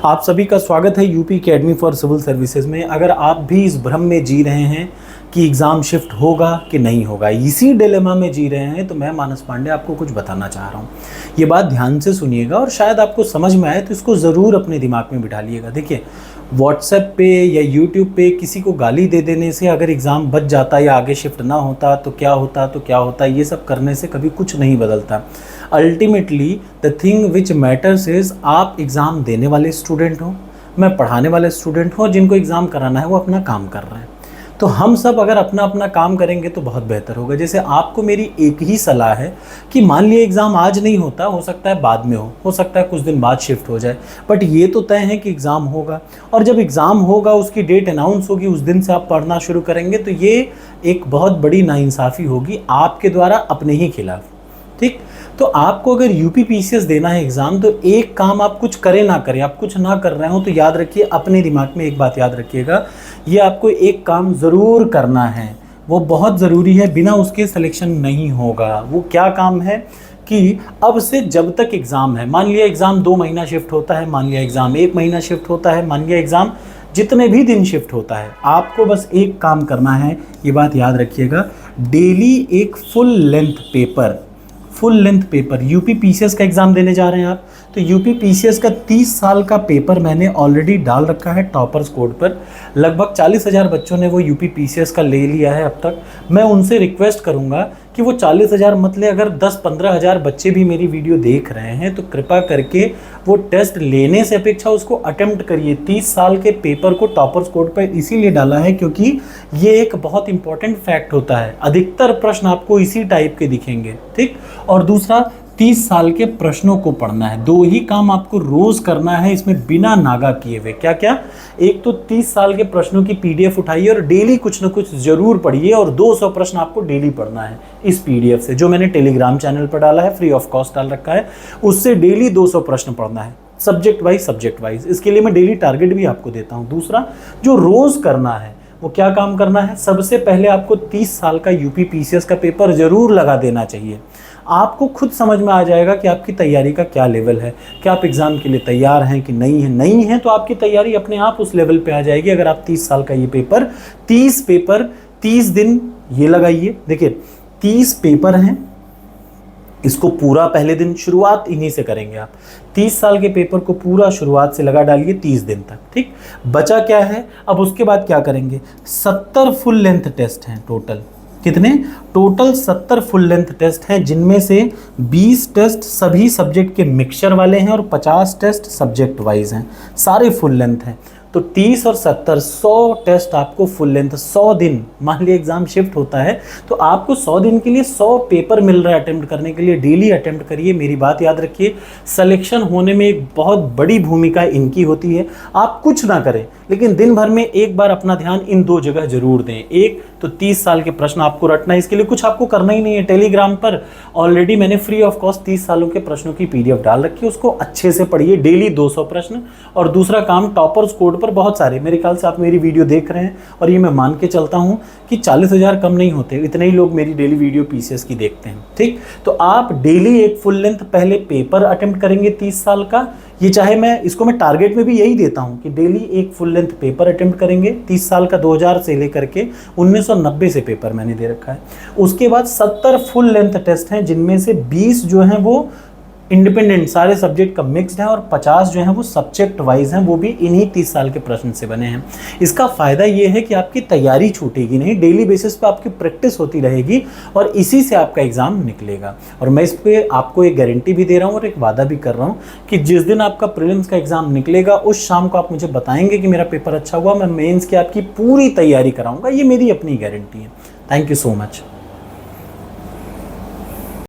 आप सभी का स्वागत है UP academy for civil services में। अगर आप भी इस भ्रम में जी रहे हैं कि एग्ज़ाम शिफ्ट होगा कि नहीं होगा, इसी डिलेमा में जी रहे हैं, तो मैं मानस पांडे आपको कुछ बताना चाह रहा हूँ। ये बात ध्यान से सुनिएगा और शायद आपको समझ में आए तो इसको ज़रूर अपने दिमाग में बिठा लिएगा। देखिए, व्हाट्सएप पे या यूट्यूब पे किसी को गाली दे देने से अगर एग्ज़ाम बच जाता या आगे शिफ्ट ना होता तो क्या होता, ये सब करने से कभी कुछ नहीं बदलता। Ultimately the thing which matters is आप एग्ज़ाम देने वाले स्टूडेंट हो, मैं पढ़ाने वाले स्टूडेंट हूँ, जिनको एग्ज़ाम कराना है वो अपना काम कर रहे हैं। तो हम सब अगर अपना अपना काम करेंगे तो बहुत बेहतर होगा। जैसे आपको मेरी एक ही सलाह है कि मान लिया एग्ज़ाम आज नहीं होता, हो सकता है बाद में हो सकता है कुछ दिन बाद शिफ्ट हो जाए, बट ये तो तय है कि एग्ज़ाम होगा। और जब एग्ज़ाम होगा, उसकी डेट अनाउंस होगी, उस दिन से आप पढ़ना शुरू करेंगे, तो ये एक बहुत बड़ी नाइंसाफ़ी होगी आपके द्वारा अपने ही खिलाफ। ठीक, तो आपको अगर यूपी पीसीएस देना है एग्ज़ाम, तो एक काम आप कुछ करें ना करें, आप कुछ ना कर रहे हो, तो याद रखिए, अपने दिमाग में एक बात याद रखिएगा, ये आपको एक काम ज़रूर करना है, वो बहुत ज़रूरी है, बिना उसके सिलेक्शन नहीं होगा। वो क्या काम है कि अब से जब तक एग्ज़ाम है, मान लिया एग्ज़ाम 2 महीना शिफ्ट होता है, मान लिया एग्ज़ाम 1 महीना शिफ्ट होता है, मान लिया एग्ज़ाम जितने भी दिन शिफ्ट होता है, आपको बस एक काम करना है, ये बात याद रखिएगा, डेली एक full length paper UP PCS का एग्ज़ाम देने जा रहे हैं आप, तो यूपी पीसीएस का 30 साल का पेपर मैंने ऑलरेडी डाल रखा है टॉपर्स कोड पर। लगभग 40,000 बच्चों ने वो यूपी पीसीएस का ले लिया है अब तक। मैं उनसे रिक्वेस्ट करूंगा कि वो 40,000 मत ले, अगर 10-15 हज़ार बच्चे भी मेरी वीडियो देख रहे हैं तो कृपा करके वो टेस्ट लेने से अपेक्षा उसको अटेम्प्ट करिए। 30 साल के पेपर को टॉपर्स कोड पर इसीलिए डाला है क्योंकि ये एक बहुत इंपॉर्टेंट फैक्ट होता है। अधिकतर प्रश्न आपको इसी टाइप के दिखेंगे। ठीक, और दूसरा, 30 साल के प्रश्नों को पढ़ना है। 2 ही काम आपको रोज़ करना है इसमें बिना नागा किए हुए। क्या क्या? एक तो 30 साल के प्रश्नों की पीडीएफ उठाइए और डेली कुछ ना कुछ ज़रूर पढ़िए, और 200 प्रश्न आपको डेली पढ़ना है इस पीडीएफ से, जो मैंने टेलीग्राम चैनल पर डाला है, फ्री ऑफ कॉस्ट डाल रखा है, उससे डेली 200 प्रश्न पढ़ना है, सब्जेक्ट वाइज। इसके लिए मैं डेली टारगेट भी आपको देता हूँ। दूसरा, जो रोज़ करना है वो क्या काम करना है? सबसे पहले आपको 30 साल का यूपी पीसीएस का पेपर ज़रूर लगा देना चाहिए। आपको खुद समझ में आ जाएगा कि आपकी तैयारी का क्या लेवल है, क्या आप एग्ज़ाम के लिए तैयार हैं कि नहीं है, तो आपकी तैयारी अपने आप उस लेवल पे आ जाएगी। अगर आप 30 साल का ये पेपर 30 दिन ये लगाइए। देखिए, 30 पेपर हैं, इसको पूरा पहले दिन शुरुआत इन्हीं से करेंगे आप। 30 साल के पेपर को पूरा शुरुआत से लगा डालिए 30 दिन तक। ठीक, बचा क्या है? अब उसके बाद क्या करेंगे? 70 फुल लेंथ टेस्ट हैं टोटल। कितने? टोटल 70 फुल लेंथ टेस्ट हैं, जिनमें से 20 टेस्ट सभी सब्जेक्ट के मिक्सचर वाले हैं और 50 टेस्ट सब्जेक्ट वाइज हैं। सारे फुल लेंथ हैं। तो 30 और 70 100 टेस्ट आपको फुल लेंथ, 100 दिन, मान लिया एग्जाम शिफ्ट होता है तो आपको 100 दिन के लिए 100 पेपर मिल रहा है अटेम्प्ट करने के लिए। डेली अटेम्प्ट करिए। मेरी बात याद रखिए, सिलेक्शन होने में एक बहुत बड़ी भूमिका इनकी होती है। आप कुछ ना करें, लेकिन दिन भर में एक बार अपना ध्यान इन 2 जगह जरूर दें। एक तो 30 साल के प्रश्न आपको रटना है, इसके लिए कुछ आपको करना ही नहीं है। टेलीग्राम पर ऑलरेडी मैंने फ्री ऑफ कॉस्ट 30 सालों के प्रश्नों की पीडीएफ डाल रखी है, उसको अच्छे से पढ़िए, डेली 200 प्रश्न। और दूसरा काम, टॉपर्स कोड पर बहुत सारे, मेरे ख्याल से आप मेरी वीडियो देख रहे हैं और ये मैं मान के चलता हूं कि 40,000 कम नहीं होते, इतने ही लोग मेरी डेली वीडियो पीसीएस की देखते हैं। ठीक, तो आप डेली एक फुल लेंथ पहले पेपर अटेम्प्ट करेंगे 30 साल का। ये चाहे मैं टारगेट में भी यही देता हूं कि डेली एक फुल लेंथ पेपर अटेम्प्ट करेंगे 30 साल का। 2000 से लेकर के 1990 से पेपर मैंने दे रखा है। उसके बाद 70 फुल लेंथ टेस्ट हैं, जिनमें से 20 जो हैं वो इंडिपेंडेंट सारे सब्जेक्ट का मिक्स्ड है और 50 जो हैं वो सब्जेक्ट वाइज हैं, वो भी इन्हीं 30 साल के प्रश्न से बने हैं। इसका फ़ायदा ये है कि आपकी तैयारी छूटेगी नहीं, डेली बेसिस पे आपकी प्रैक्टिस होती रहेगी और इसी से आपका एग्ज़ाम निकलेगा। और मैं इस पर आपको एक गारंटी भी दे रहा हूँ और एक वादा भी कर रहा हूँ कि जिस दिन आपका प्रीलिम्स का एग्ज़ाम निकलेगा, उस शाम को आप मुझे बताएंगे कि मेरा पेपर अच्छा हुआ, मैं मेंस की आपकी पूरी तैयारी कराऊँगा। ये मेरी अपनी गारंटी है। Thank you so much.